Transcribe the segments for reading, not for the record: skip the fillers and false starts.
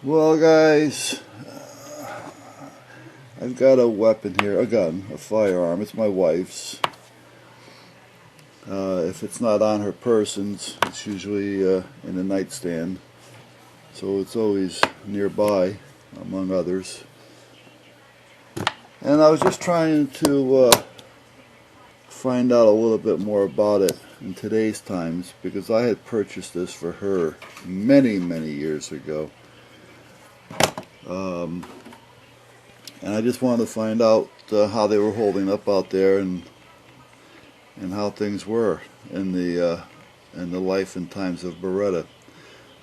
Well, guys, I've got a weapon here, a gun, a firearm. It's my wife's. If it's not on her person, it's usually in the nightstand, so it's always nearby, among others. And I was just trying to find out a little bit more about it in today's times, because I had purchased this for her many, many years ago. And I just wanted to find out how they were holding up out there, and how things were in the life and times of Beretta.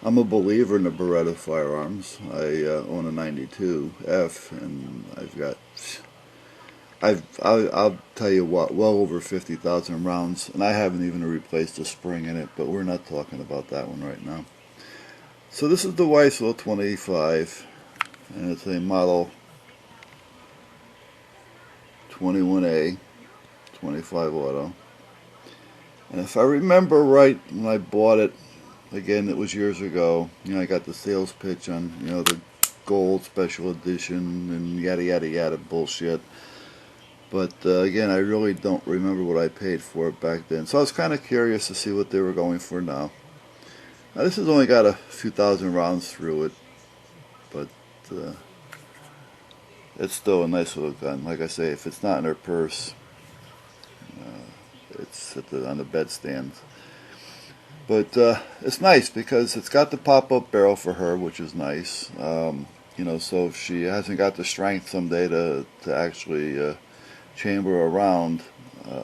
I'm a believer in the Beretta firearms. I own a 92 F, and I'll tell you what, well over 50,000 rounds, and I haven't even replaced a spring in it, but we're not talking about that one right now. So this is the Weissel 25, and it's a model 21A 25 auto. And if I remember right, when I bought it, again, it was years ago, I got the sales pitch on, the gold special edition and yada yada yada bullshit. But again, I really don't remember what I paid for it back then. So I was kind of curious to see what they were going for now. Now this has only got a few thousand rounds through it, but it's still a nice little gun. Like I say, if it's not in her purse, it's on the bedstand. But it's nice because it's got the pop-up barrel for her, which is nice. So if she hasn't got the strength someday to actually chamber around,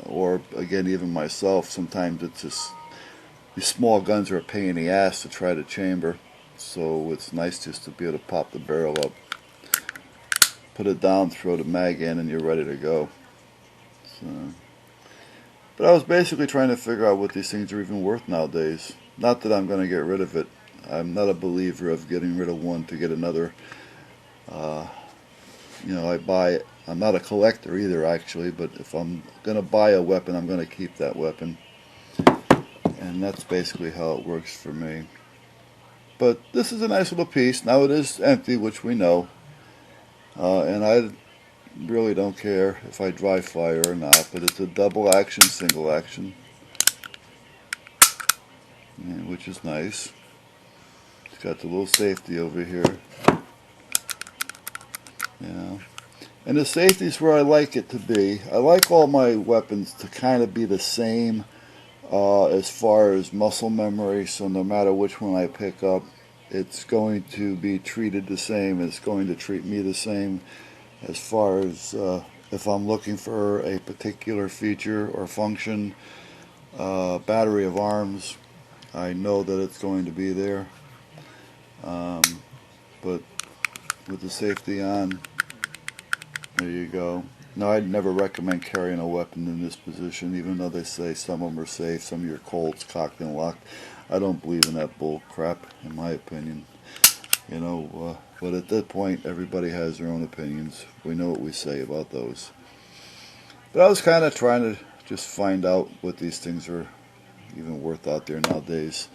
or again, even myself, sometimes it's just these small guns are a pain in the ass to try to chamber. So it's nice just to be able to pop the barrel up, put it down, throw the mag in, and you're ready to go. So. But I was basically trying to figure out what these things are even worth nowadays. Not that I'm going to get rid of it. I'm not a believer of getting rid of one to get another. I'm not a collector either, actually, but if I'm going to buy a weapon, I'm going to keep that weapon. And that's basically how it works for me. But this is a nice little piece. Now it is empty, which we know. And I really don't care if I dry fire or not, but it's a double action, single action, which is nice. It's got the little safety over here, and the safety's where I like it to be. I like all my weapons to kind of be the same as far as muscle memory, so no matter which one I pick up, it's going to be treated the same. It's going to treat me the same as far as if I'm looking for a particular feature or function. Battery of arms, I know that it's going to be there, but with the safety on, there you go. Now, I'd never recommend carrying a weapon in this position, even though they say some of them are safe, some of your Colts cocked and locked. I don't believe in that bull crap, in my opinion. But at that point, everybody has their own opinions. We know what we say about those. But I was kind of trying to just find out what these things are even worth out there nowadays.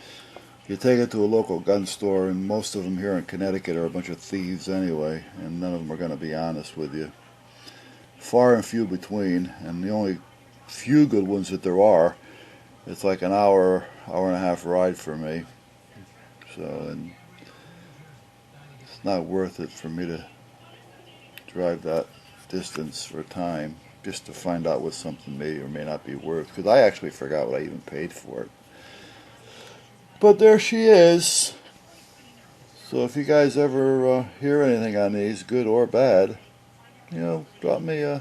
You take it to a local gun store, and most of them here in Connecticut are a bunch of thieves anyway, and none of them are going to be honest with you. Far and few between, and the only few good ones that there are, it's like an hour and a half ride for me. And it's not worth it for me to drive that distance for time just to find out what something may or may not be worth, because I actually forgot what I even paid for it. But there she is. So if you guys ever hear anything on these, good or bad, drop me a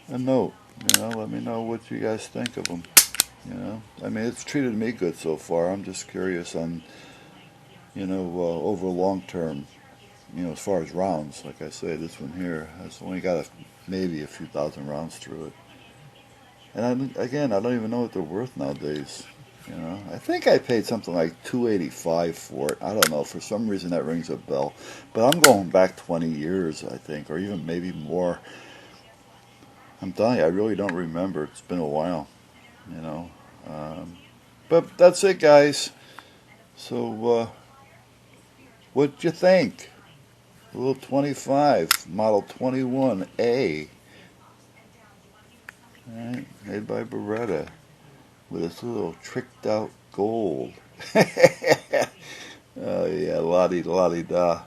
note. Let me know what you guys think of them. I mean, it's treated me good so far. I'm just curious on, over long term, as far as rounds. Like I say, this one here has only got maybe a few thousand rounds through it. And again, I don't even know what they're worth nowadays. I think I paid something like $285 for it. I don't know. For some reason, that rings a bell. But I'm going back 20 years, I think, or even maybe more. I'm telling you, I really don't remember. It's been a while, But that's it, guys. So What'd you think? A little 25, model 21A. Alright, made by Beretta. With this little tricked out gold. Oh yeah, la-di-da.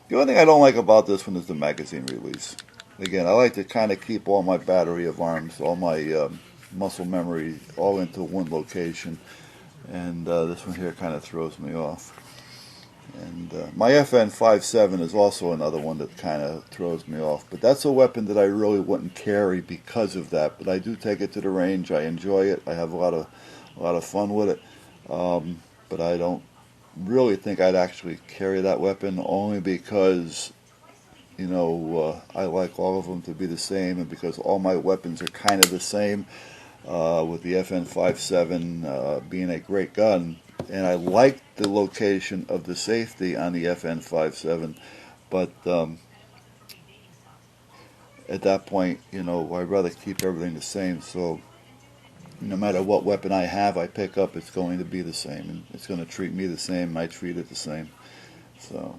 The only thing I don't like about this one is the magazine release. Again, I like to kind of keep all my battery of arms, all my muscle memory, all into one location. And this one here kind of throws me off. And my FN57 is also another one that kind of throws me off. But that's a weapon that I really wouldn't carry because of that. But I do take it to the range. I enjoy it. I have a lot of fun with it. But I don't really think I'd actually carry that weapon, only because, you know, I like all of them to be the same, and because all my weapons are kind of the same, with the FN57 being a great gun. And I like the location of the safety on the FN57, but at that point, you know, I'd rather keep everything the same. So no matter what weapon I have, I pick up, it's going to be the same, and it's going to treat me the same, and I treat it the same. So,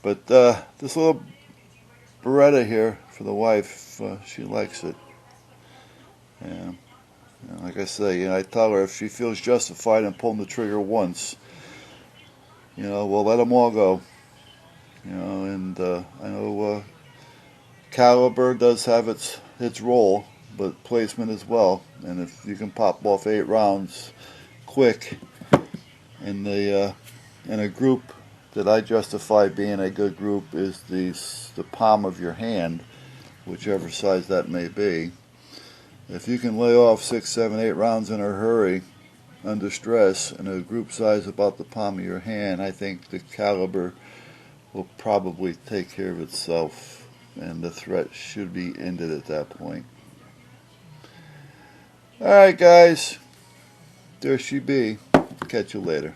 but this little Beretta here for the wife, she likes it. Yeah. Like I say, you know, I tell her if she feels justified in pulling the trigger once, you know, we'll let them all go. You know, and I know caliber does have its role, but placement as well. And if you can pop off 8 rounds quick in a group that I justify being a good group is the palm of your hand, whichever size that may be. If you can lay off 6, 7, 8 rounds in a hurry under stress in a group size about the palm of your hand, I think the caliber will probably take care of itself, and the threat should be ended at that point. Alright guys, there she be. Catch you later.